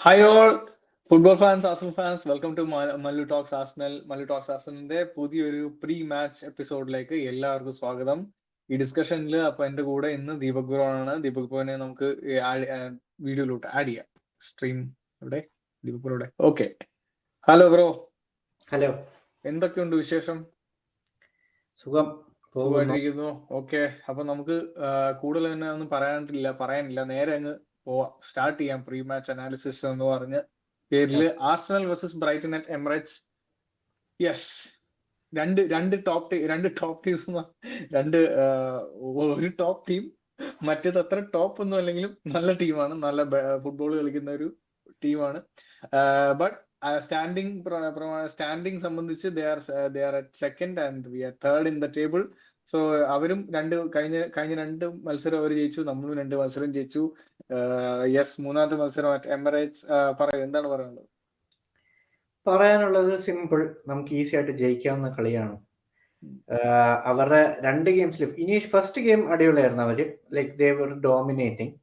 Hi all football fans, Arsenal fans, welcome to Mallu talks Arsenal. Mallu talks ആർസണലിന്റെ പുതിയൊരു pre match എപ്പിസോഡിലേക്ക് എല്ലാവർക്കും സ്വാഗതം. ഈ ഡിസ്കഷനിൽ അപ്പൊ എന്റെ കൂടെ ഇന്ന് ദീപക് ബ്രോ ആണ്. ദീപക് ബ്രോനെ നമുക്ക് വീഡിയോയിലോട്ട് ആഡ് ചെയ്യാം. സ്ട്രീം ഇവിടെ ദീപക് ബ്രോയുടെ. Okay, hello bro. ഹലോ, എന്തൊക്കെയുണ്ട് വിശേഷം? സുഖം, സുഖമായിട്ടിരിക്കുന്നു. ഓക്കെ, അപ്പൊ നമുക്ക് കൂടുതൽ തന്നെ ഒന്നും പറയാനില്ല, നേരെ അങ്ങ് സ്റ്റാർട്ട് ചെയ്യാം. പ്രീ മാച്ച് അനാലിസിസ് എന്ന് പറഞ്ഞ പേരില് Arsenal versus Brighton at Emirates. Yes, രണ്ട് ടോപ്പ് ടീംസ്, ഒരു ടോപ്പ് ടീം, മറ്റേത് അത്ര ടോപ്പ് ഒന്നും അല്ലെങ്കിലും നല്ല ടീമാണ്, നല്ല ഫുട്ബോൾ കളിക്കുന്ന ഒരു ടീമാണ്. ബട്ട് സ്റ്റാൻഡിങ് സംബന്ധിച്ച് they are at second and we are third in the table. So അവരും കഴിഞ്ഞ രണ്ട് മത്സരം അവർ ജയിച്ചു, നമ്മളും രണ്ട് മത്സരം ജയിച്ചു. യെസ്, മൂന്നാമത്തെ മത്സരം അറ്റ് എമിറേറ്റ്സ്. പറയൂ, എന്താണ് പറയാനുള്ളത് സിമ്പിൾ, നമുക്ക് ഈസി ആയിട്ട് ജയിക്കാവുന്ന കളിയാണ്. അവരുടെ രണ്ട് ഗെയിംസിലും ഇനി ഫസ്റ്റ് ഗെയിം അടിപൊളിയായിരുന്നു. അവര് like they were dominating.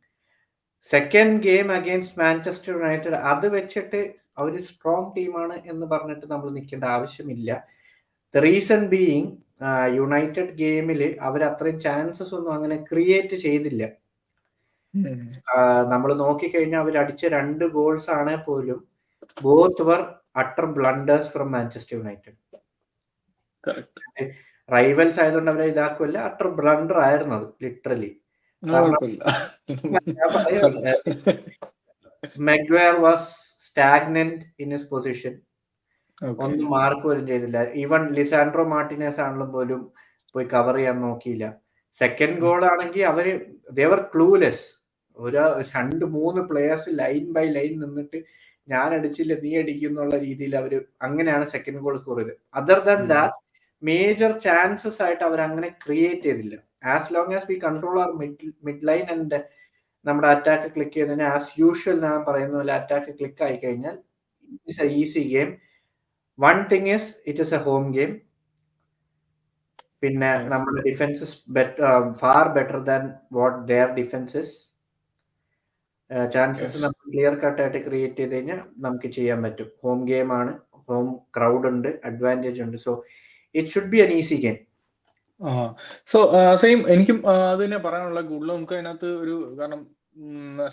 Second game against Manchester United, അത് വെച്ചിട്ട് അവർ സ്ട്രോങ് ടീമാണ് എന്ന് പറഞ്ഞിട്ട് നമ്മൾ നിൽക്കേണ്ട ആവശ്യമില്ല. ദ റീസൺ ബീയിങ്, യുണൈറ്റഡ് ഗെയിമിൽ അവർ അത്രയും ചാൻസസ് ഒന്നും അങ്ങനെ ക്രിയേറ്റ് ചെയ്തില്ല. നമ്മൾ നോക്കിക്കഴിഞ്ഞാൽ അവർ അടിച്ച 2 ഗോൾസ് ആണെ പോലും both were utter blunders from Manchester United. Rivals ആയതുകൊണ്ട് അവരെ ഇതാക്കുമല്ല, അട്ടർ ബ്ലണ്ടർ ആയിരുന്നു അത് literally. Maguire was stagnant in his position, ഒന്നും മാർക്ക് പോലും ചെയ്തില്ല. ഈവൻ ലിസാൻഡ്രോ മാർട്ടിനസ് ആണെങ്കിലും പോലും പോയി കവർ ചെയ്യാൻ നോക്കിയില്ല. സെക്കൻഡ് ഗോൾ ആണെങ്കിൽ അവര് they were clueless. 2-3 players line by line നിന്നിട്ട് ഞാൻ അടിച്ചില്ല നീ അടിക്കും എന്നുള്ള രീതിയിൽ അവര് അങ്ങനെയാണ് സെക്കൻഡ് ഗോൾ സ്കോർ ചെയ്തത്. Other than that major chances ആയിട്ട് അവർ അങ്ങനെ ക്രിയേറ്റ് ചെയ്തില്ല. As long as we control our mid line and നമ്മുടെ അറ്റാക്ക് ക്ലിക്ക് ചെയ്തതിന് ആസ് യൂഷ്വൽ ഞാൻ പറയുന്ന പോലെ അറ്റാക്ക് ക്ലിക്ക് ആയി കഴിഞ്ഞാൽ it's a easy game. One thing is it is a home game. പിന്നെ നമ്മുടെ defence far better than what their defence is. Chances നമുക്ക് ക്ലിയർ കട്ട് ആയിട്ട് ക്രിയേറ്റ് ചെയ്ത് കഴിഞ്ഞാൽ നമുക്ക് ചെയ്യാൻ പറ്റും. ഹോം ഗെയിം ആണ്, ഹോം ക്രൗഡ് ഉണ്ട്, അഡ്വാൻറ്റേജ് ഉണ്ട്. So it should be an easy game. So same, എനിക്കും അത് തന്നെ പറയാനുള്ള. കൂടുതൽ നമുക്ക് അതിനകത്ത് ഒരു കാരണം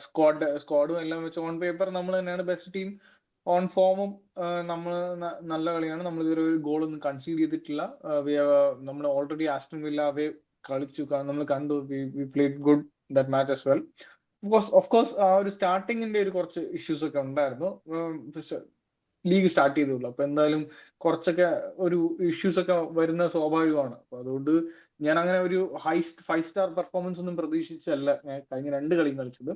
സ്ക്വാഡും എല്ലാം വെച്ച് ഓൺ പേപ്പർ നമ്മൾ തന്നെയാണ് ബെസ്റ്റ് ടീം. ഓൺ ഫോമും നമ്മൾ നല്ല കളിയാണ്. നമ്മൾ ഇതുവരെ ഒരു ഗോൾ ഒന്നും കൺസീഡ് ചെയ്തിട്ടില്ല. നമ്മൾ ഓൾറെഡി ആസ്റ്റൺ വില്ല അവേ കളിച്ചു, നമ്മൾ കണ്ടു. We played good that match as well. Of course ആ ഒരു സ്റ്റാർട്ടിങ്ങിന്റെ ഒരു കുറച്ച് ഇഷ്യൂസ് ഒക്കെ ഉണ്ടായിരുന്നു. ലീഗ് സ്റ്റാർട്ട് ചെയ്തുള്ളൂ, അപ്പൊ എന്തായാലും കുറച്ചൊക്കെ ഒരു ഇഷ്യൂസ് ഒക്കെ വരുന്ന സ്വാഭാവികമാണ്. അപ്പൊ അതുകൊണ്ട് ഞാൻ അങ്ങനെ ഒരു 5 സ്റ്റാർ പെർഫോമൻസ് ഒന്നും പ്രതീക്ഷിച്ചല്ല കഴിഞ്ഞ 2 കളിയും കളിച്ചത്.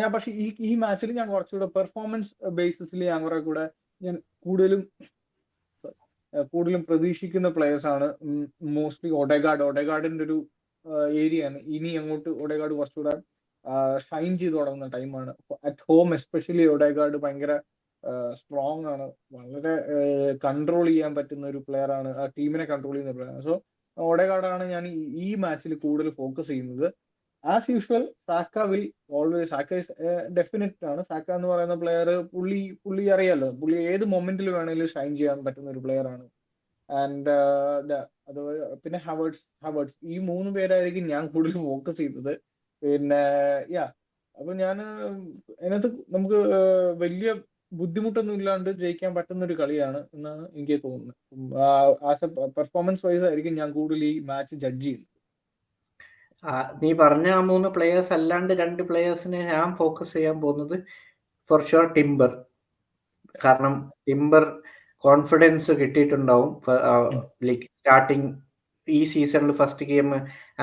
ഞാൻ പക്ഷെ ഈ മാച്ചിൽ ഞാൻ കുറച്ചുകൂടെ പെർഫോമൻസ് ബേസിസിൽ ഞാൻ കൂടുതലും പ്രതീക്ഷിക്കുന്ന പ്ലേയേഴ്സ് ആണ്. മോസ്റ്റ്ലി ഒഡെഗാർഡിന്റെ ഒരു ഏരിയയാണ്. ഇനി അങ്ങോട്ട് ഒഡെഗാർഡ് കുറച്ചുകൂടെ ഷൈൻ ചെയ്ത് തുടങ്ങുന്ന ടൈമാണ്. അറ്റ് ഹോം എസ്പെഷ്യലി ഒഡെഗാർഡ് ഭയങ്കര സ്ട്രോങ് ആണ്, വളരെ കൺട്രോൾ ചെയ്യാൻ പറ്റുന്ന ഒരു പ്ലെയർ ആണ്, ആ ടീമിനെ കൺട്രോൾ ചെയ്യുന്ന പ്ലെയർ ആണ്. സോ ഒഡെഗാർഡാണ് ഞാൻ ഈ മാച്ചിൽ കൂടുതൽ ഫോക്കസ് ചെയ്യുന്നത്. As usual Saka will always, Saka is definite ആണ്. സാക്ക എന്ന് പറയുന്ന പ്ലെയർ പുള്ളി അറിയാലോ, പുള്ളി ഏത് മൊമെന്റിൽ വേണമെങ്കിലും ഷൈൻ ചെയ്യാൻ പറ്റുന്ന ഒരു പ്ലെയർ ആണ്. ആൻഡ് അതുപോലെ പിന്നെ ഹവേർട്സ്, ഈ 3 പേരായിരിക്കും ഞാൻ കൂടുതൽ ഫോക്കസ് ചെയ്യുന്നത്. പിന്നെ അപ്പൊ ഞാൻ അതിനകത്ത് നമുക്ക് വലിയ ബുദ്ധിമുട്ടൊന്നും ഇല്ലാണ്ട് ജയിക്കാൻ പറ്റുന്ന ഒരു കളിയാണ് എന്നാണ് എനിക്ക് തോന്നുന്നത്. ആസ് എ പെർഫോമൻസ് വൈസ് ആയിരിക്കും ഞാൻ കൂടുതൽ ഈ മാച്ച് ജഡ്ജ് ചെയ്യുന്നത്. നീ പറഞ്ഞ ആ 3 പ്ലെയേഴ്സ് അല്ലാണ്ട് 2 പ്ലെയേഴ്സിനെ ഞാൻ ഫോക്കസ് ചെയ്യാൻ പോകുന്നത് ഫോർ ഷുവർ ടിംബർ. കാരണം ടിംബർ കോൺഫിഡൻസ് കിട്ടിയിട്ടുണ്ടാവും. ലൈക്ക് സ്റ്റാർട്ടിങ് ഈ സീസണിൽ ഫസ്റ്റ് ഗെയിം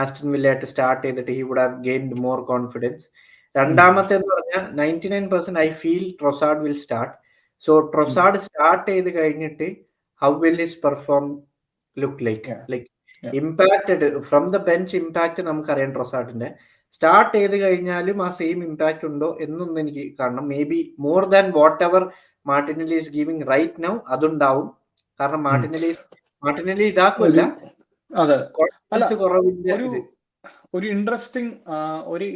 ആസ്റ്റൺ വില്ലയായിട്ട് സ്റ്റാർട്ട് ചെയ്തിട്ട് he would have gained more confidence. രണ്ടാമത്തെ എന്ന് പറഞ്ഞാൽ 99% I feel Trossard will start. So Trossard start ചെയ്ത് കഴിഞ്ഞിട്ട് how will his perform look like impacted from the bench impact നമുക്കറിയാം. ട്രൊസാർഡിന്റെ സ്റ്റാർട്ട് ചെയ്ത് കഴിഞ്ഞാലും ആ സെയിം ഇമ്പാക്ട് ഉണ്ടോ എന്നൊന്നും എനിക്ക് കാണണം. Maybe more than whatever Martinelli is giving right now അതുണ്ടാവും. കാരണം മാർട്ടിനെല്ലി ഇതാക്കുമല്ല, ഒരു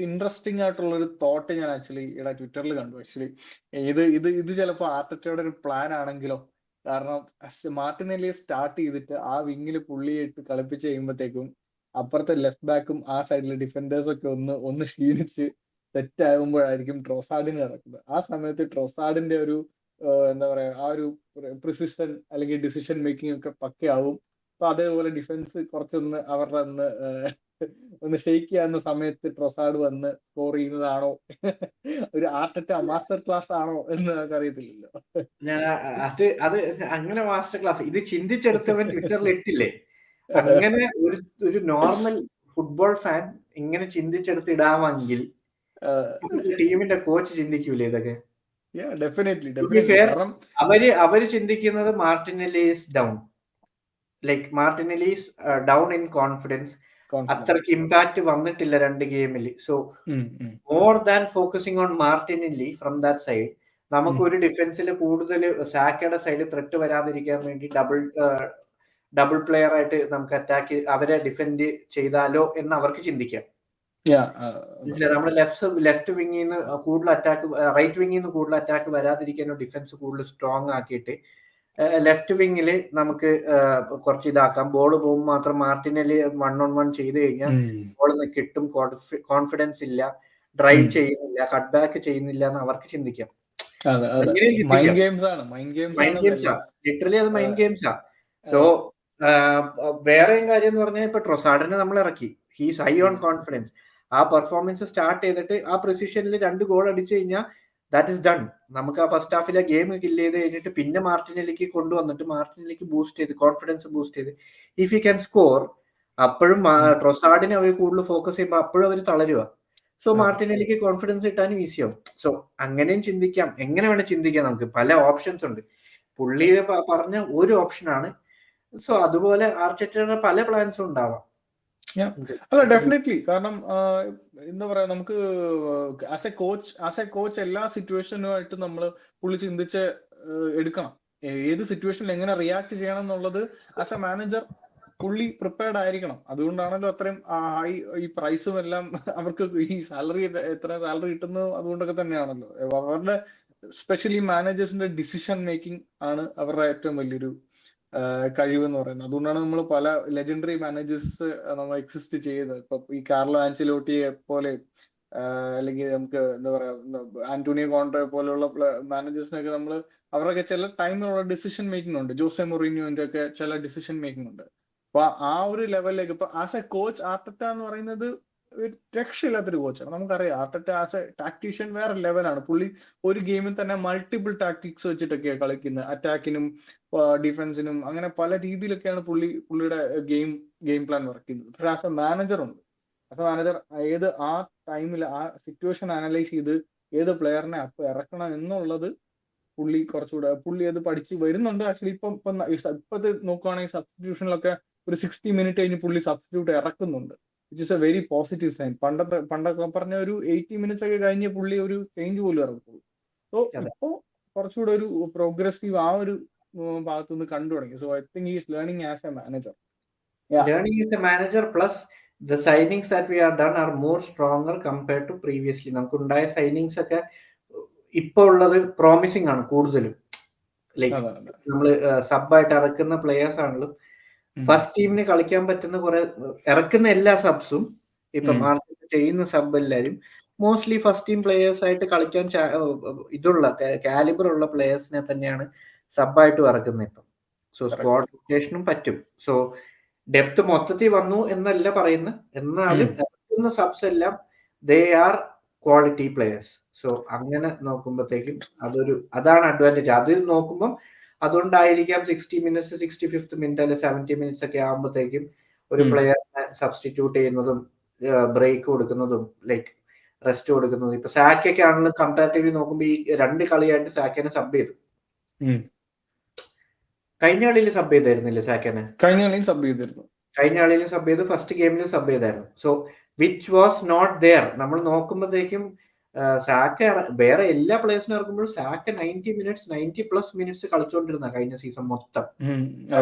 ഇൻട്രസ്റ്റിംഗ് ആയിട്ടുള്ള ഒരു തോട്ട് ഞാൻ ആക്ച്വലി ഇവിടെ ട്വിറ്ററിൽ കണ്ടു. ആക്ച്വലി ഇത് ചിലപ്പോൾ ആർട്ടറ്റയുടെ ഒരു പ്ലാൻ ആണെങ്കിലോ. കാരണം മാർട്ടിനെല്ലി സ്റ്റാർട്ട് ചെയ്തിട്ട് ആ വിങ്ങിൽ പുള്ളിയെ ഇട്ട് കളിപ്പിച്ച് കഴിയുമ്പോഴത്തേക്കും അപ്പുറത്തെ ലെഫ്റ്റ് ബാക്കും ആ സൈഡിലെ ഡിഫൻഡേഴ്സ് ഒക്കെ ഒന്ന് ക്ഷീണിച്ച് സെറ്റ് ആകുമ്പോഴായിരിക്കും ട്രോസാർഡിന് നടക്കുന്നത്. ആ സമയത്ത് ട്രോസാർഡിന്റെ ഒരു എന്താ പറയാ ആ ഒരു പ്രിസിഷൻ അല്ലെങ്കിൽ ഡിസിഷൻ മേക്കിംഗ് ഒക്കെ പക്കയാവും. അപ്പൊ അതേപോലെ ഡിഫൻസ് കുറച്ചൊന്ന് അവരുടെ ഒന്ന് ഷെയ്ക്ക് ചെയ്യാവുന്ന സമയത്ത് ട്രോസാർഡ് വന്ന് സ്കോർ ചെയ്യുന്നതാണോ ഒരു ആർട്ടറ്റ മാസ്റ്റർ ക്ലാസ് ആണോ എന്ന് നമുക്ക് അറിയത്തില്ലല്ലോ. അത് അങ്ങനെ മാസ്റ്റർ ക്ലാസ് ഇത് ചിന്തിച്ചെടുത്തവൻ ട്വിറ്ററിൽ ഇട്ടില്ലേ? അങ്ങനെ ഒരു നോർമൽ ഫുട്ബോൾ ഫാൻ ഇങ്ങനെ ചിന്തിച്ചെടുത്ത് ഇടാമെങ്കിൽ ടീമിന്റെ കോച്ച് ചിന്തിക്കൂലേ ഇതൊക്കെ? അവര് ചിന്തിക്കുന്നത് Martinelli is down, like Martinelli is down in confidence. അത്രയ്ക്ക് ഇമ്പാക്ട് വന്നിട്ടില്ല 2 ഗെയിമിൽ. So more than focusing on Martinelli from that side, നമുക്ക് ഒരു ഡിഫൻസിൽ കൂടുതൽ സാക്കയുടെ സൈഡ് ത്രെറ്റ് വരാതിരിക്കാൻ വേണ്ടി ഡബിൾ പ്ലെയർ ആയിട്ട് നമുക്ക് അറ്റാക്ക് അവരെ ഡിഫെൻഡ് ചെയ്താലോ എന്ന് അവർക്ക് ചിന്തിക്കാം. നമ്മുടെ ലെഫ്റ്റ് വിങ്ങിൽ നിന്ന് കൂടുതൽ അറ്റാക്ക്, റൈറ്റ് വിങ്ങിൽ നിന്ന് കൂടുതൽ അറ്റാക്ക് വരാതിരിക്കാനോ ഡിഫൻസ് കൂടുതൽ സ്ട്രോങ് ആക്കിയിട്ട് ലെഫ്റ്റ് വിങ്ങില് നമുക്ക് കുറച്ച് ഇതാക്കാം. ബോൾ പോകുമ്പോൾ മാത്രം മാർട്ടിനെല്ലി 1-on-1 ചെയ്ത് കഴിഞ്ഞാൽ ബോൾ കിട്ടും, കോൺഫിഡൻസ് ഇല്ല, ഡ്രൈവ് ചെയ്യുന്നില്ല, കട്ട് ബാക്ക് ചെയ്യുന്നില്ല എന്ന് അവർക്ക് ചിന്തിക്കാം. ലിറ്ററലി അത് മൈൻഡ് ഗെയിംസാ. സോ വേറെയും കാര്യം എന്ന് പറഞ്ഞാൽ ഇപ്പൊ ട്രോസാർഡിനെ നമ്മൾ ഇറക്കി, ഹീസ് ഹൈ ഓൺ കോൺഫിഡൻസ്. ആ പെർഫോമൻസ് സ്റ്റാർട്ട് ചെയ്തിട്ട് ആ പ്രിസിഷനിൽ 2 ഗോൾ അടിച്ചു കഴിഞ്ഞാൽ ദാറ്റ് ഇസ് ഡൺ. നമുക്ക് ആ ഫസ്റ്റ് ഹാഫിലെ ഗെയിം കില്ല് ചെയ്ത് കഴിഞ്ഞിട്ട് പിന്നെ മാർട്ടിനെല്ലിക്ക് കൊണ്ടുവന്നിട്ട് മാർട്ടിനെല്ലിക്ക് ബൂസ്റ്റ് ചെയ്ത് കോൺഫിഡൻസ് ബൂസ്റ്റ് ചെയ്ത് ഇഫ് യു ക്യാൻ സ്കോർ, അപ്പോഴും ട്രോസാർഡിനെ അവർ കൂടുതൽ ഫോക്കസ് ചെയ്യുമ്പോൾ അപ്പോഴും അവർ തളരുക. സോ മാർട്ടിനെല്ലിക്ക് കോൺഫിഡൻസ് കിട്ടാനും ഈസിയാവും. സോ അങ്ങനെയും ചിന്തിക്കാം, എങ്ങനെ വേണം ചിന്തിക്കാം, നമുക്ക് പല ഓപ്ഷൻസ് ഉണ്ട്. പുള്ളിയെ പറഞ്ഞ ഒരു ഓപ്ഷനാണ്. സോ അതുപോലെ ആർട്ടറ്റയുടെ പല പ്ലാൻസും ഉണ്ടാവാം. അല്ല ഡെഫിനറ്റ്ലി. കാരണം എന്താ പറയാ, നമുക്ക് ആസ് എ കോച്ച് എല്ലാ സിറ്റുവേഷനുമായിട്ട് നമ്മൾ പുള്ളി ചിന്തിച്ച് എടുക്കണം. ഏത് സിറ്റുവേഷനിൽ എങ്ങനെ റിയാക്ട് ചെയ്യണം എന്നുള്ളത് ആസ് എ മാനേജർ പുള്ളി പ്രിപ്പയർഡ് ആയിരിക്കണം. അതുകൊണ്ടാണല്ലോ അത്രയും ഹൈ ഈ പ്രൈസും എല്ലാം അവർക്ക് ഈ സാലറി എത്ര സാലറി കിട്ടുന്നത് അതുകൊണ്ടൊക്കെ തന്നെയാണല്ലോ. അവരുടെ സ്പെഷ്യലി മാനേജേഴ്സിന്റെ ഡിസിഷൻ മേക്കിംഗ് ആണ് അവരുടെ ഏറ്റവും വലിയൊരു കഴിവെന്ന് പറയുന്നത്. അതുകൊണ്ടാണ് നമ്മൾ പല ലെജൻഡറി മാനേജേഴ്സ് നമ്മൾ എക്സിസ്റ്റ് ചെയ്യുന്നത്. ഇപ്പൊ ഈ കാർലോ ആൻചെലോട്ടിയെ പോലെ അല്ലെങ്കിൽ നമുക്ക് എന്താ പറയാ ആന്റോണിയോ കോൺട്രെ പോലെയുള്ള മാനേജേഴ്സിനൊക്കെ നമ്മൾ അവരൊക്കെ ചില ടൈമിലുള്ള ഡിസിഷൻ മേക്കിംഗ് ഉണ്ട്. ജോസെ മൊറീനിയോന്റെ ഒക്കെ ചില ഡിസിഷൻ മേക്കിംഗ് ഉണ്ട്. അപ്പൊ ആ ഒരു ലെവലിലേക്ക് ഇപ്പൊ ആസ് എ കോച്ച് ആർട്ടറ്റ എന്ന് പറയുന്നത് രക്ഷയില്ലാത്തൊരു കോച്ചാണ്. നമുക്കറിയാം ആർട്ടറ്റ ആസ് എ ടാക്ടീഷ്യൻ വേറെ ലെവലാണ്. പുള്ളി ഒരു ഗെയിമിൽ തന്നെ മൾട്ടിപ്പിൾ ടാക്ടിക്സ് വെച്ചിട്ടൊക്കെയാണ് കളിക്കുന്നത്. അറ്റാക്കിനും ഡിഫൻസിനും അങ്ങനെ പല രീതിയിലൊക്കെയാണ് പുള്ളിയുടെ ഗെയിം പ്ലാൻ വർക്ക് ചെയ്യുന്നത്. പക്ഷെ ആസ് എ മാനേജർ ഉണ്ട്. ആസ് എ മാനേജർ ഏത് ആ ടൈമിൽ ആ സിറ്റുവേഷൻ അനലൈസ് ചെയ്ത് ഏത് പ്ലെയറിനെ അപ്പൊ ഇറക്കണം എന്നുള്ളത് പുള്ളി അത് പഠിച്ച് വരുന്നുണ്ട്. ആക്ച്വലി ഇപ്പത്തെ നോക്കുകയാണെങ്കിൽ സബ്സ്റ്റിറ്റ്യൂഷനിലൊക്കെ ഒരു 60 മിനിറ്റ് കഴിഞ്ഞ് പുള്ളി സബ്സ്റ്റിറ്റ്യൂട്ട് ഇറക്കുന്നുണ്ട്. Which is a very positive sign. പണ്ടൊക്കെ പറഞ്ഞ ഒരു 80 മിനിറ്റ്സ് ഒക്കെ കഴിഞ്ഞ് പുള്ളി ഒരു ചേഞ്ച് പോലും ഇറക്കുള്ളൂ. സോ ഇപ്പോ കുറച്ചുകൂടെ ഒരു പ്രോഗ്രസീവ് ആ ഒരു ഭാഗത്തു നിന്ന് കണ്ടു തുടങ്ങി. So I think is learning as A manager. Learning as a manager plus the signings that we have done are more stronger compared to previously. നമുക്കുണ്ടായ സൈനിങ്സ് ഒക്കെ ഇപ്പൊ ഉള്ളത് പ്രോമിസിംഗ് ആണ് കൂടുതലും. ലൈക്ക് നമ്മള് സബായിട്ട് ഇറക്കുന്ന പ്ലേയേഴ്സ് ആണെങ്കിലും ഫസ്റ്റ് ടീമിന് കളിക്കാൻ പറ്റുന്ന കുറെ ഇറക്കുന്ന എല്ലാ സബ്സും ഇപ്പൊ മാർക്കറ്റ് ചെയ്യുന്ന സബ് എല്ലാവരും മോസ്റ്റ്ലി ഫസ്റ്റ് ടീം പ്ലേയേഴ്സ് ആയിട്ട് കളിക്കാൻ ഇതുള്ള കാലിബർ ഉള്ള പ്ലേയേഴ്സിനെ തന്നെയാണ് സബായിട്ട് ഇറക്കുന്നത് ഇപ്പം. സോ സ്ക്വാഡ് റൊട്ടേഷനും പറ്റും. സോ ഡെപ്ത് മൊത്തത്തിൽ വന്നു എന്നല്ല പറയുന്നത്, എന്നാലും ഇറക്കുന്ന സബ്സ് എല്ലാം they are quality players. So അങ്ങനെ നോക്കുമ്പോഴത്തേക്കും അതാണ് അഡ്വാൻറ്റേജ്. അത് നോക്കുമ്പോൾ അതുകൊണ്ടായിരിക്കാം 60 മിനിറ്റ്സ് 65th മിനിറ്റ് അല്ലെങ്കിൽ 70 മിനിറ്റ്സ് ഒക്കെ ആകുമ്പോഴത്തേക്കും ഒരു പ്ലെയറിനെ സബ്സ്റ്റിറ്റ്യൂട്ട് ചെയ്യുന്നതും ബ്രേക്ക് കൊടുക്കുന്നതും ലൈക്ക് റെസ്റ്റ് കൊടുക്കുന്നതും. ഇപ്പൊ സാക്കൊക്കെ ആണെങ്കിലും കമ്പാരിറ്റീവ്ലി നോക്കുമ്പോൾ ഈ 2 കളിയായിട്ട് സാക്കിനെ സബ് ചെയ്തു. കഴിഞ്ഞ കളിയിൽ സബ് ചെയ്തായിരുന്നില്ലേ സാക്കിനെ? കഴിഞ്ഞ കളിയിൽ സബ് ചെയ്തു, ഫസ്റ്റ് ഗെയിമിൽ സബ് ചെയ്തായിരുന്നു. So which was not there. നമ്മൾ നോക്കുമ്പോഴത്തേക്കും സാക്ക വേറെ എല്ലാ പ്ലേയേഴ്സിനും ഇറക്കുമ്പോഴും സാക്ക 90+ മിനിറ്റ്സ് കളിച്ചോണ്ടിരുന്ന കഴിഞ്ഞ സീസൺ മൊത്തം.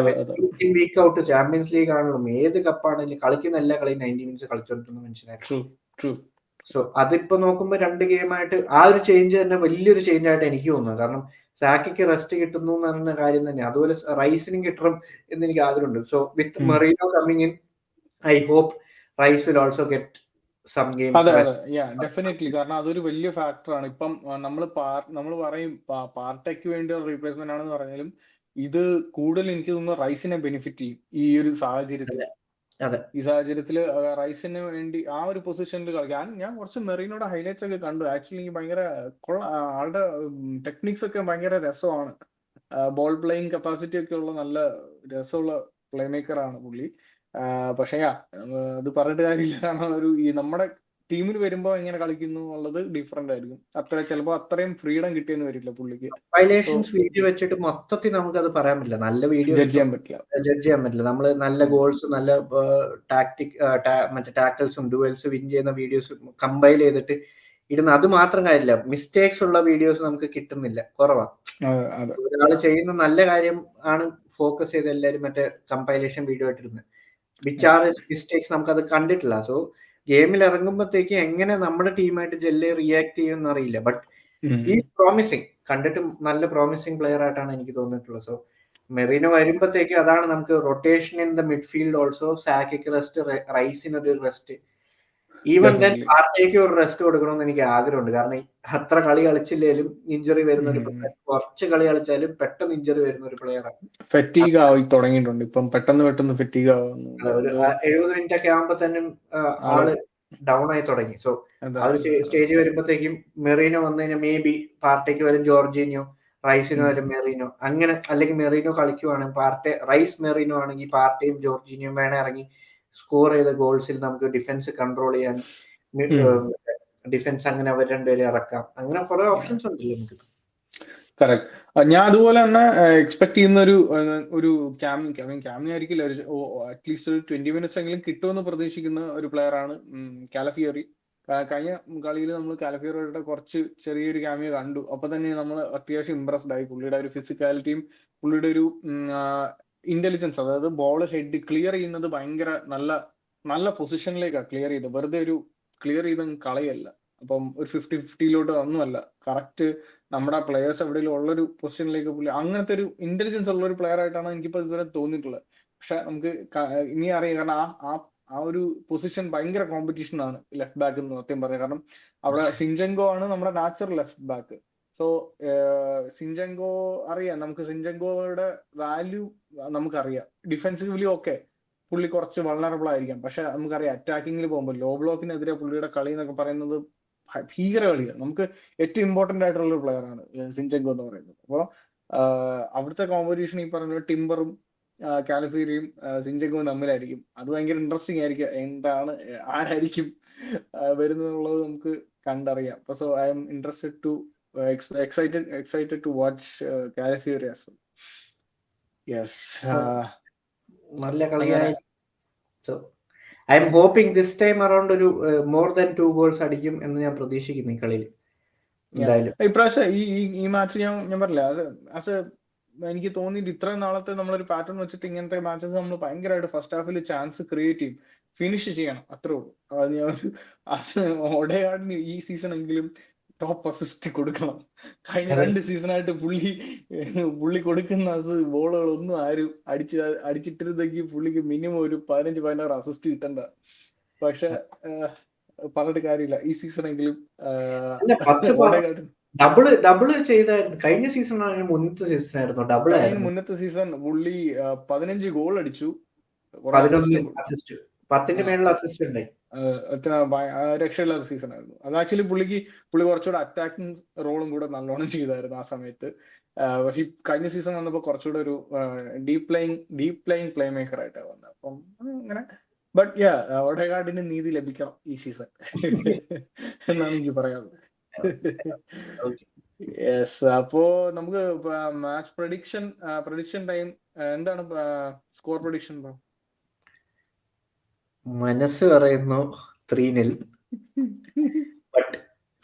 വീക്ക് ഔട്ട് ചാമ്പ്യൻസ് ലീഗ് ആണെങ്കിലും ഏത് കപ്പാണെങ്കിലും കളിക്കുന്ന എല്ലാ കളിയും 90 മിനിറ്റ്സ് കളിച്ചോണ്ടിരുന്ന മനുഷ്യനായിരുന്നു. സോ അതിപ്പോ നോക്കുമ്പോ 2 ഗെയിമായിട്ട് ആ ഒരു ചേഞ്ച് തന്നെ വലിയൊരു ചേഞ്ച് ആയിട്ട് എനിക്ക് തോന്നുന്നത്. കാരണം സാക്കയ്ക്ക് റെസ്റ്റ് കിട്ടുന്നു എന്ന കാര്യം തന്നെ. അതുപോലെ റൈസിനും കിട്ടണം എന്ന് എനിക്ക് ആഗ്രഹമുണ്ട്. So with Merino coming in, I hope Rice will also get some games. അതെ ഡെഫിനറ്റ്ലി. കാരണം അതൊരു വലിയ ഫാക്ടറാണ്. ഇപ്പം നമ്മൾ പറയും പാർട്ടയ്ക്ക് വേണ്ടിയുള്ള റീപ്ലേസ്മെന്റ് ആണെന്ന് പറഞ്ഞാലും ഇത് കൂടുതൽ എനിക്ക് തോന്നുന്നു റൈസിനെ ബെനിഫിറ്റ് ചെയ്യും ഈ ഒരു സാഹചര്യത്തിൽ. ഈ സാഹചര്യത്തില് റൈസിന് വേണ്ടി ആ ഒരു പൊസിഷനിൽ കളിക്കാൻ ഞാൻ കുറച്ച് മെറീനോടെ ഹൈലൈറ്റ്സ് ഒക്കെ കണ്ടു. ആക്ച്വലി എനിക്ക് ഭയങ്കര ആളുടെ ടെക്നിക്സ് ഒക്കെ ഭയങ്കര രസമാണ്. ബോൾ പ്ലേയിങ് കപ്പാസിറ്റി ഒക്കെ ഉള്ള നല്ല രസമുള്ള പ്ലേ മേക്കറാണ് പുള്ളി. പക്ഷേ അത് പറഞ്ഞിട്ട് കാര്യമില്ല. കാരണം ഈ നമ്മുടെ ടീമിൽ വരുമ്പോ എങ്ങനെ കളിക്കുന്നു എന്നുള്ളത് ഡിഫറെന്റ് ആയിരിക്കും. ചിലപ്പോ അത്രയും ഫ്രീഡം കിട്ടിയെന്ന് വരില്ല പുള്ളിക്ക്. വീഡിയോ വെച്ചിട്ട് മൊത്തത്തിൽ നമുക്കത് പറയാൻ പറ്റില്ല. നല്ല വീഡിയോ ജഡ്ജ് ചെയ്യാൻ പറ്റില്ല. നമ്മള് നല്ല ഗോൾസ്, നല്ല മറ്റേ ടാക്കിൾസും ഡുവൽസ് വിൻ ചെയ്യുന്ന വീഡിയോസ് കമ്പൈൽ ചെയ്തിട്ട് ഇടുന്ന അത് മാത്രം കാര്യമില്ല. മിസ്റ്റേക്സ് ഉള്ള വീഡിയോസ് നമുക്ക് കിട്ടുന്നില്ല, കുറവാണ്. ഒരാൾ ചെയ്യുന്ന നല്ല കാര്യം ആണ് ഫോക്കസ് ചെയ്ത് എല്ലാവരും മറ്റേ കമ്പൈലേഷൻ വീഡിയോ ആയിട്ടിരുന്നത്. വിച്ച് ആർ മിസ്റ്റേക്സ് നമുക്കത് കണ്ടിട്ടില്ല. സോ ഗെയിമിൽ ഇറങ്ങുമ്പോഴത്തേക്ക് എങ്ങനെ നമ്മുടെ ടീമായിട്ട് ജെല്ല് റിയാക്ട് ചെയ്യുമെന്ന് അറിയില്ല. ബട്ട് ഈ പ്രോമിസിങ് കണ്ടിട്ട് നല്ല പ്രോമിസിങ് പ്ലെയർ ആയിട്ടാണ് എനിക്ക് തോന്നിയിട്ടുള്ളത്. സോ മെറീനോ വരുമ്പോഴത്തേക്ക് അതാണ് നമുക്ക് rotation in the midfield also. സാക്കയ്ക്ക് റെസ്റ്റ്, റൈസിനൊരു റെസ്റ്റ്, ഈവൻ ദെൻ പാർട്ടിക്ക് ഒരു റെസ്റ്റ് കൊടുക്കണമെന്ന് എനിക്ക് ആഗ്രഹമുണ്ട്. കാരണം അത്ര കളി കളിച്ചില്ലേലും ഇഞ്ചുറി വരുന്ന ഒരു പ്ലെയർ, കുറച്ച് കളി കളിച്ചാലും പെട്ടെന്ന് ഇഞ്ചുറി വരുന്ന ഒരു പ്ലെയറാണ്. ഫെറ്റീഗ് ആയി തുടങ്ങിയിട്ടുണ്ട് ഇപ്പം, പെട്ടെന്ന് ഫെറ്റീഗ് ആവുന്നു. 70 മിനിറ്റ് ഒക്കെ ആകുമ്പോ തന്നെ ആള് ഡൗൺ ആയി തുടങ്ങി. സോ അത് സ്റ്റേജ് വരുമ്പോഴത്തേക്കും മെറീനോ വന്നു കഴിഞ്ഞാൽ മേ ബി പാർട്ടിക്ക് വരും ജോർജീനിയോ, റൈസിന് വരും മെറീനോ, അങ്ങനെ. അല്ലെങ്കിൽ മെറീനോ കളിക്കുവാണെങ്കിൽ റൈസ് മെറീനോ ആണെങ്കിൽ പാർട്ടിയും ജോർജീനിയും വേണേ ഇറങ്ങി സ്കോർ ചെയ്ത ഗോൾസിൽ നമുക്ക് ഡിഫൻസ് കൺട്രോൾ ചെയ്യാൻ, ഡിഫൻസ് അങ്ങനെ അവർ രണ്ടുപേരും ഇറക്കാം. അങ്ങനെ കുറെ ഓപ്ഷൻസ് ഉണ്ടല്ലോ നമുക്ക്. കറക്റ്റ്. ഞാൻ അതുപോലെ തന്നെ എക്സ്പെക്ട് ചെയ്യുന്ന ഒരു ക്യാമിയോ ആയിരിക്കില്ല, അറ്റ്ലീസ്റ്റ് ഒരു 20 മിനിറ്റ്സ് എങ്കിലും കിട്ടുമെന്ന് പ്രതീക്ഷിക്കുന്ന ഒരു പ്ലെയർ ആണ് കാലഫിയോറി. കഴിഞ്ഞ കളിയിൽ നമ്മൾ കാലഫിയോറിയുടെ കുറച്ച് ചെറിയൊരു ക്യാമിയോ കണ്ടു. അപ്പൊ തന്നെ നമ്മൾ അത്യാവശ്യം ഇംപ്രസ്ഡ് ആയി. പുള്ളിയുടെ ഒരു ഫിസിക്കാലിറ്റിയും പുള്ളിയുടെ ഒരു ഇന്റലിജൻസ്, അതായത് ബോൾ ഹെഡ് ക്ലിയർ ചെയ്യുന്നത് ഭയങ്കര നല്ല പൊസിഷനിലേക്കാണ് ക്ലിയർ ചെയ്തത്. വെറുതെ ഒരു ക്ലിയർ ചെയ്ത കളയല്ല. അപ്പം ഒരു 50-50 ഒന്നുമല്ല, കറക്റ്റ് നമ്മുടെ പ്ലെയേഴ്സ് എവിടെയെങ്കിലും ഉള്ളൊരു പൊസിഷനിലേക്ക് പുള്ളി അങ്ങനത്തെ ഒരു ഇന്റലിജൻസ് ഉള്ള ഒരു പ്ലെയർ ആയിട്ടാണ് എനിക്കിപ്പോ ഇതുവരെ തോന്നിയിട്ടുള്ളത്. പക്ഷെ നമുക്ക് ഇനി അറിയാം. കാരണം ആ ഒരു പൊസിഷൻ ഭയങ്കര കോമ്പറ്റീഷൻ ആണ് ലെഫ്റ്റ് ബാക്ക് എന്ന് സത്യം പറയാം. കാരണം അവിടെ സിഞ്ചെങ്കോ ആണ് നമ്മുടെ natural left back. So Zinchenko അറിയാം നമുക്ക്, സിഞ്ചെങ്കോയുടെ വാല്യൂ നമുക്കറിയാം. ഡിഫെൻസീവ്ലി ഓക്കെ പുള്ളി കുറച്ച് വൾണറബിൾ ആയിരിക്കാം. പക്ഷെ നമുക്കറിയാം അറ്റാക്കിങ്ങിൽ പോകുമ്പോൾ ലോ ബ്ലോക്കിനെതിരെ പുള്ളിയുടെ കളി എന്നൊക്കെ പറയുന്നത് ഭീകര കളിയാണ്. നമുക്ക് ഏറ്റവും ഇമ്പോർട്ടന്റ് ആയിട്ടുള്ള ഒരു പ്ലെയർ ആണ് സിഞ്ചെങ്കോ എന്ന് പറയുന്നത്. അപ്പോൾ അവിടുത്തെ കോമ്പറ്റീഷൻ ഈ പറഞ്ഞ ടിംബറും കാലഫീരിയും സിഞ്ചെങ്കോയും തമ്മിലായിരിക്കും. അത് ഭയങ്കര ഇൻട്രസ്റ്റിംഗ് ആയിരിക്കും. ആരായിരിക്കും വരുന്നുള്ളത് നമുക്ക് കണ്ടറിയാം. അപ്പൊ so I'm interested to excited to watch Calafiori as well. Yes. നല്ല കളിയായി. So I'm hoping this time around ഒരു മോർ ദാൻ 2 ഗോൾസ് അടിക്കും എന്ന് ഞാൻ പ്രതീക്ഷിക്കുന്നു ഈ കളിയിൽ. ഇപ്രാവശ്യം ഈ മാച്ച് ഞാൻ പറഞ്ഞില്ല, എനിക്ക് തോന്നിയിട്ട് ഇത്രയും നാളത്തെ നമ്മളൊരു പാറ്റേൺ വെച്ചിട്ട് ഇങ്ങനത്തെ മാച്ചസ് നമ്മൾ ഭയങ്കരമായിട്ട് ഫസ്റ്റ് ഹാഫിൽ ചാൻസ് ക്രിയേറ്റ് ചെയ്യും, ഫിനിഷ് ചെയ്യണം, അത്രേ ഉള്ളൂ. ഓഡെഗാർഡിന് ഈ സീസൺ എങ്കിലും ടോപ്പ് അസിസ്റ്റ് കൊടുക്കണം. കഴിഞ്ഞ 2 സീസണായിട്ട് പുള്ളി കൊടുക്കുന്ന ബോളുകളൊന്നും ആരും അടിച്ചിട്ടിരുന്നെങ്കിൽ പുള്ളിക്ക് മിനിമം ഒരു 15-16 അസിസ്റ്റ് കിട്ടണ്ട. പക്ഷെ പറഞ്ഞിട്ട് കാര്യമില്ല, ഈ സീസണെങ്കിലും ഡബിള് ചെയ്തായിരുന്നു. കഴിഞ്ഞ സീസൺ മുന്നത്തെ സീസൺ ആയിരുന്നു ഡബിൾ ആയിരുന്നു. മുന്നത്തെ സീസൺ പുള്ളി 15 ഗോൾ അടിച്ചു, 10ന്റെ മേളിൽ അസിസ്റ്റ് ഉണ്ടായി. രക്ഷയില്ലാത്ത സീസൺ ആയിരുന്നു അത്. ആക്ച്വലി പുള്ളി കുറച്ചുകൂടെ അറ്റാക്കിംഗ് റോളും കൂടെ നല്ലോണം ചെയ്തായിരുന്നു ആ സമയത്ത്. പക്ഷെ കഴിഞ്ഞ സീസൺ വന്നപ്പോ കുറച്ചുകൂടെ ഒരു ഡീപ് പ്ലേയിങ് പ്ലേ മേക്കർ ആയിട്ടാണ് വന്നത്. അപ്പം അങ്ങനെ. ബട്ട് ഓഡെഗാർഡിന് നീതി ലഭിക്കണം ഈ സീസൺ എന്നാണ് എനിക്ക് പറയാനുള്ളത്. യെസ്. അപ്പോ നമുക്ക് മാച്ച് പ്രഡിക്ഷൻ ടൈം. എന്താണ് സ്കോർ പ്രഡിക്ഷൻ? മനസ്സ് പറയുന്നു 3-0. ബട്ട്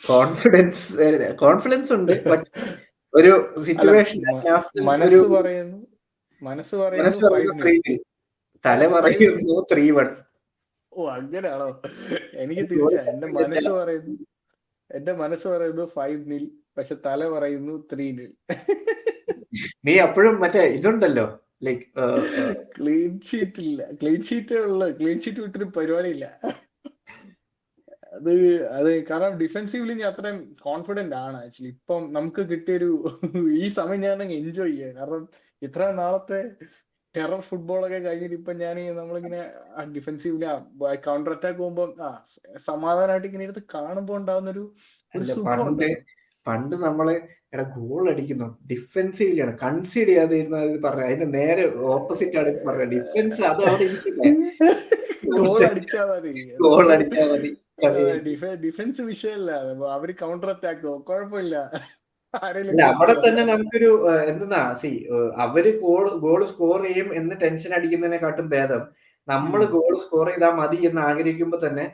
കോൺഫിഡൻസ് ഉണ്ട്, ബട്ട് ഒരു അല്ല സിറ്റുവേഷൻ ഒരു മനസ്സ് പറയുന്നു മനസ്സ് പറയുന്ന 5-0. 3-0, തല പറയുന്നു 3-1. ഓ അങ്ങനെയാണോ? എനിക്ക് തിരിച്ചാ. എന്റെ മനസ്സ് പറയുന്നു 5-0, പക്ഷെ തല പറയുന്നു 3-0. നീ അപ്പോഴും മറ്റേ ഇതുണ്ടല്ലോ, ലൈക്ക് ക്ലീൻ ഷീറ്റ് ഇല്ല, ക്ലീൻ ഷീറ്റ് വിട്ടൊരു പരിപാടിയില്ല. അത് കാരണം ഡിഫെൻസീവ്ലി ഞാൻ അത്രയും കോൺഫിഡന്റ് ആണ് ആക്ച്വലി. ഇപ്പം നമുക്ക് കിട്ടിയൊരു ഈ സമയം ഞാൻ എൻജോയ് ചെയ്യാം. കാരണം ഇത്ര നാളത്തെ ടെറർ ഫുട്ബോളൊക്കെ കഴിഞ്ഞിട്ട് ഇപ്പൊ ഞാൻ നമ്മളിങ്ങനെ ഡിഫെൻസീവ്ലി കൗണ്ടർ അറ്റാക്ക് പോകുമ്പോ സമാധാനമായിട്ട് ഇങ്ങനെ എടുത്ത് കാണുമ്പോ ഉണ്ടാവുന്ന ഒരു സുഖമുണ്ട്. പണ്ട് നമ്മള് ഗോൾ അടിക്കുന്നു ഡിഫെൻസീവ്ലിയാണ്, കൺസീഡ് ചെയ്യാതെ പറഞ്ഞ അതിന്റെ നേരെ ഓപ്പോസിറ്റ് ആണ് പറഞ്ഞത്. ഡിഫെൻസ് അത് അവിടെ ഇരിക്കുന്നത്, ഗോൾ അടിച്ചാ മതി. ഡിഫൻസ് വിഷയമല്ല, അവര് കൗണ്ടർ അറ്റാക്കോ കുഴപ്പമില്ല. അവിടെ തന്നെ നമുക്കൊരു എന്താ അവര് ഗോൾ സ്കോർ ചെയ്യും എന്ന് ടെൻഷൻ അടിക്കുന്നതിനെക്കാട്ടും ഭേദം നമ്മൾ ഗോൾ സ്കോർ ചെയ്താൽ മതി എന്ന് ആഗ്രഹിക്കുമ്പോ തന്നെ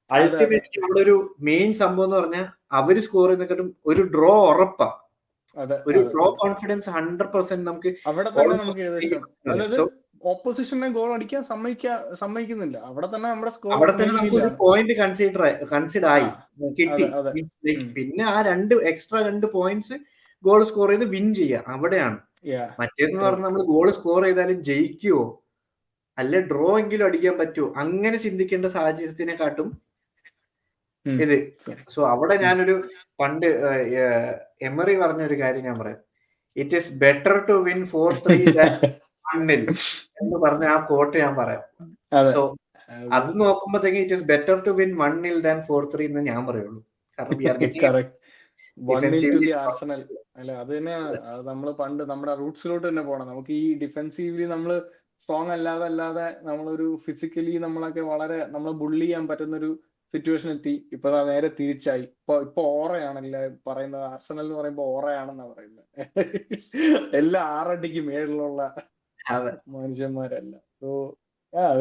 അൾട്ടിമേറ്റ്ലി അവിടെ ഒരു മെയിൻ സംഭവം എന്ന് പറഞ്ഞാൽ അവര് സ്കോർ ചെയ്യുന്നതിനെക്കാട്ടും ഒരു ഡ്രോ ഉറപ്പാ. ഒരു ഡ്രോ കോൺഫിഡൻസ് 100% നമുക്ക് അവിടെ തന്നെ നമുക്ക് ഏകദേശം, അതായത് ഓപ്പോസിഷനെ ഗോൾ അടിക്കാൻ സമ്മതിക്കുന്നില്ല. അവിടെ തന്നെ നമ്മുടെ അവിടെ തന്നെ നമുക്ക് ഒരു പോയിന്റ് കൺസിഡർ ആയി കിട്ടി. പിന്നെ ആ എക്സ്ട്രാ 2 പോയിന്റ്സ് ഗോൾ സ്കോർ ചെയ്ത് വിൻ ചെയ്യാം, അവിടെയാണ്. മറ്റേന്ന് പറഞ്ഞാൽ നമ്മൾ ഗോൾ സ്കോർ ചെയ്താലും ജയിക്കുവോ അല്ലെ ഡ്രോ എങ്കിലും അടിക്കാൻ പറ്റുമോ അങ്ങനെ ചിന്തിക്കേണ്ട സാഹചര്യത്തിനെക്കാട്ടും ഇത്. സോ അവിടെ ഞാനൊരു പണ്ട് എമറി പറഞ്ഞ ഒരു കാര്യം ഞാൻ പറയാം. It is better to win 4-3 എന്ന് പറഞ്ഞ ആ കോട്ട് ഞാൻ പറയാം. സോ അത് നോക്കുമ്പോഴത്തേക്ക് it is better to win 1-0 than 4-3 എന്ന് ഞാൻ പറയുള്ളൂ. കാരണം ആർസണൽ അല്ല, അത് തന്നെ നമ്മള് പണ്ട് നമ്മുടെ റൂട്ട്സിലോട്ട് തന്നെ പോകണം. നമുക്ക് ഈ ഡിഫെൻസീവ്ലി നമ്മള് സ്ട്രോങ് അല്ലാതെ നമ്മളൊരു ഫിസിക്കലി നമ്മളൊക്കെ നമ്മളെ ബുള്ളി ചെയ്യാൻ പറ്റുന്ന ഒരു സിറ്റുവേഷൻ എത്തി. ഇപ്പൊ നേരെ തിരിച്ചായി. ഇപ്പൊ ഓറയാണല്ലേ പറയുന്നത്. ആർസണൽ എന്ന് പറയുമ്പോ ഓറയാണെന്നാ പറയുന്നത്. എല്ലാ 6 അടിക്ക് മേളിലുള്ള മനുഷ്യന്മാരല്ല. So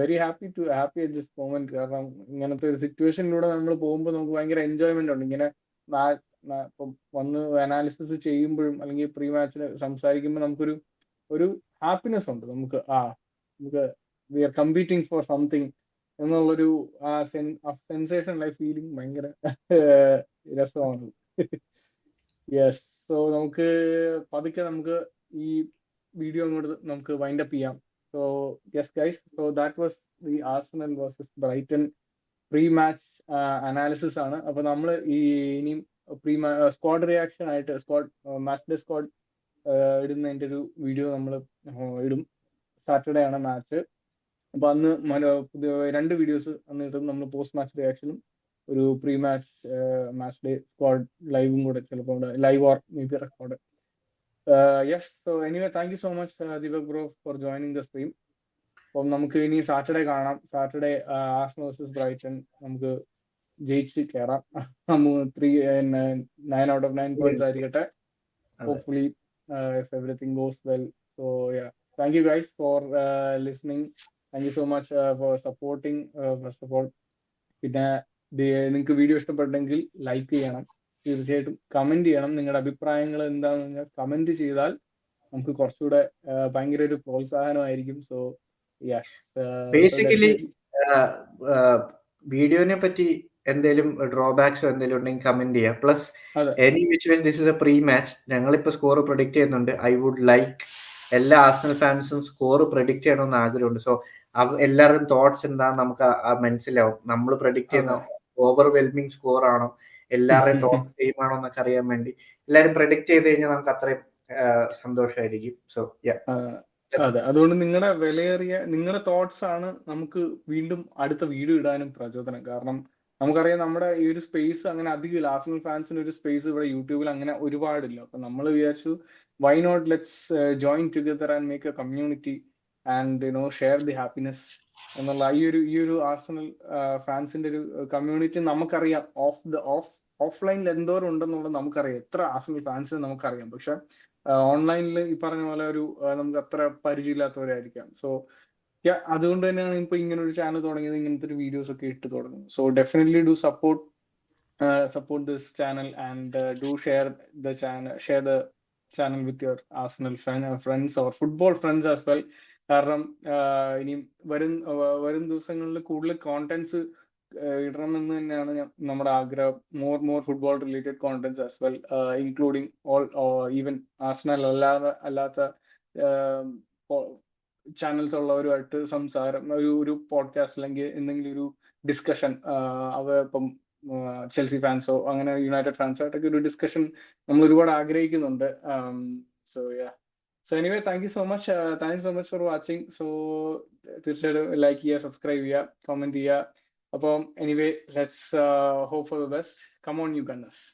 very happy at this moment. കാരണം ഇങ്ങനത്തെ ഒരു സിറ്റുവേഷനിലൂടെ നമ്മൾ പോകുമ്പോൾ നമുക്ക് ഭയങ്കര എൻജോയ്മെന്റ് ഉണ്ട്. ഇങ്ങനെ വന്ന് അനാലിസിസ് ചെയ്യുമ്പോഴും അല്ലെങ്കിൽ പ്രീ മാച്ചിന് സംസാരിക്കുമ്പോൾ നമുക്കൊരു ഹാപ്പിനെസ് ഉണ്ട്. നമുക്ക് we are competing for something എന്നുള്ളൊരു സെൻസേഷൻ ലൈഫ് ഫീലിംഗ് ഭയങ്കര രസമാണ്. യെസ്. സോ നമുക്ക് പതുക്കെ നമുക്ക് ഈ വീഡിയോ അങ്ങോട്ട് നമുക്ക് വൈൻഡ് അപ്പ് ചെയ്യാം. So yes guys, so that was the Arsenal versus Brighton pre-match analysis ആണ്. അപ്പൊ നമ്മൾ ഇനിയും സ്ക്വാഡ് റിയാക്ഷൻ ആയിട്ട് മാച്ച് ഡേ സ്ക്വാഡ് ഇടുന്നതിന്റെ ഒരു വീഡിയോ നമ്മൾ ഇടും. സാറ്റർഡേ ആണ് മാച്ച്. അപ്പൊ അന്ന് 2 വീഡിയോസ് അന്ന് ഇടും. നമ്മൾ പോസ്റ്റ് മാച്ച് റിയാക്ഷനും ഒരു പ്രീ മാച്ച് ഡേ സ്ക്വാഡ് ലൈവും കൂടെ ചിലപ്പോൾ live or may be record. Yes, so anyway, thank you so much Deepak bro for joining the stream. അപ്പം നമുക്ക് ഇനി സാറ്റർഡേ കാണാം. സാറ്റർഡേ ആർസണൽ വേഴ്സസ് ബ്രൈറ്റൺ നമുക്ക് ജയിച്ച് കയറാം. 9 out of 9 points ആയിരിക്കട്ടെ. Hopefully if everything goes well. So yeah, thank you guys for listening. Thank you so much for supporting first of all. പിന്നെ നിങ്ങൾക്ക് വീഡിയോ ഇഷ്ടപ്പെട്ടെങ്കിൽ ലൈക്ക് ചെയ്യണം, തീർച്ചയായിട്ടും കമന്റ് ചെയ്യണം. നിങ്ങളുടെ അഭിപ്രായങ്ങൾ എന്താണെന്ന് കമന്റ് ചെയ്താൽ നമുക്ക് കുറച്ചുകൂടെ ഭയങ്കര ഒരു പ്രോത്സാഹനമായിരിക്കും. സോ ബേസിക്കലി വീഡിയോനെ പറ്റി എന്തെങ്കിലും ഡ്രോബാക്സോ എന്തെങ്കിലും ഉണ്ടെങ്കിൽ കമന്റ് ചെയ്യുക. Plus any which ways this is a pre match. ഞങ്ങളിപ്പോൾ സ്കോർ പ്രൊഡിക്ട് ചെയ്യുന്നുണ്ട്. ഐ വുഡ് ലൈക്ക് എല്ലാ ആർസണൽ ഫാൻസും സ്കോർ പ്രൊഡിക്ട് ചെയ്യണമെന്ന് ആഗ്രഹമുണ്ട്. സോ എല്ലാവരുടെയും തോട്ട്സ് എന്താണെന്ന് നമുക്ക് മനസ്സിലാവും. നമ്മൾ പ്രൊഡിക്ട് ചെയ്യുന്ന ഓവർവെൽമിങ് സ്കോർ ആണോ, എല്ലാവരുടെയും തോട്ട്സ് സെയിം ആണോ എന്നൊക്കെ അറിയാൻ വേണ്ടി എല്ലാവരും പ്രൊഡിക്ട് ചെയ്ത് കഴിഞ്ഞാൽ നമുക്ക് അത്രയും സന്തോഷമായിരിക്കും. സോ അതെ, അതുകൊണ്ട് നിങ്ങളുടെ തോട്ട്സ് ആണ് നമുക്ക് വീണ്ടും അടുത്ത വീഡിയോ ഇടാനും പ്രചോദനം. കാരണം നമുക്കറിയാം നമ്മുടെ ഈ ഒരു സ്പേസ് അങ്ങനെ അധികം ആർസണൽ ഫാൻസിന് ഒരു സ്പേസ് ഇവിടെ യൂട്യൂബിൽ അങ്ങനെ ഒരുപാടില്ല. അപ്പൊ നമ്മൾ വിചാരിച്ചു why not let's join together and make a community and share the happiness എന്നുള്ള ഈ ഒരു ആർസണൽ ഫാൻസിന്റെ ഒരു കമ്മ്യൂണിറ്റി നമുക്കറിയാം. ഓഫ്ലൈനിൽ എന്തോരം ഉണ്ടെന്നുള്ളത് നമുക്കറിയാം. എത്ര ആർസണൽ ഫാൻസിന് നമുക്കറിയാം. പക്ഷെ ഓൺലൈനിൽ ഈ പറഞ്ഞ പോലെ നമുക്ക് അത്ര പരിചയമില്ലാത്തവരായിരിക്കാം. സോ അതുകൊണ്ട് തന്നെയാണ് ഇപ്പൊ ഇങ്ങനെ ഒരു ചാനൽ തുടങ്ങിയത്, ഇങ്ങനത്തെ ഒരു വീഡിയോസ് ഒക്കെ ഇട്ട് തുടങ്ങുന്നത്. So definitely do support support this channel and do share the channel with your Arsenal friends or football friends as well. കാരണം ഇനി വരും ദിവസങ്ങളിൽ കൂടുതൽ കോണ്ടന്റ്സ് ഇടണമെന്ന് തന്നെയാണ് നമ്മുടെ ആഗ്രഹം. more football related contents as well, including all even Arsenal അല്ലാത്ത channels ഉള്ളവരുമായിട്ട് സംസാരം, ഒരു പോഡ്കാസ്റ്റ് അല്ലെങ്കിൽ എന്തെങ്കിലും ഒരു ഡിസ്കഷൻ, ഇപ്പം ചെൽസി ഫാൻസോ അങ്ങനെ യുണൈറ്റഡ് ഫാൻസോ ആയിട്ടൊക്കെ ഒരു ഡിസ്കഷൻ നമ്മൾ ഒരുപാട് ആഗ്രഹിക്കുന്നുണ്ട്. So anyway thank you so much for watching. So തീർച്ചയായിട്ടും ലൈക്ക് ചെയ്യുക, സബ്സ്ക്രൈബ് ചെയ്യുക, കമന്റ് ചെയ്യുക. അപ്പം anyway let's hope for the best. Come on you Gunners.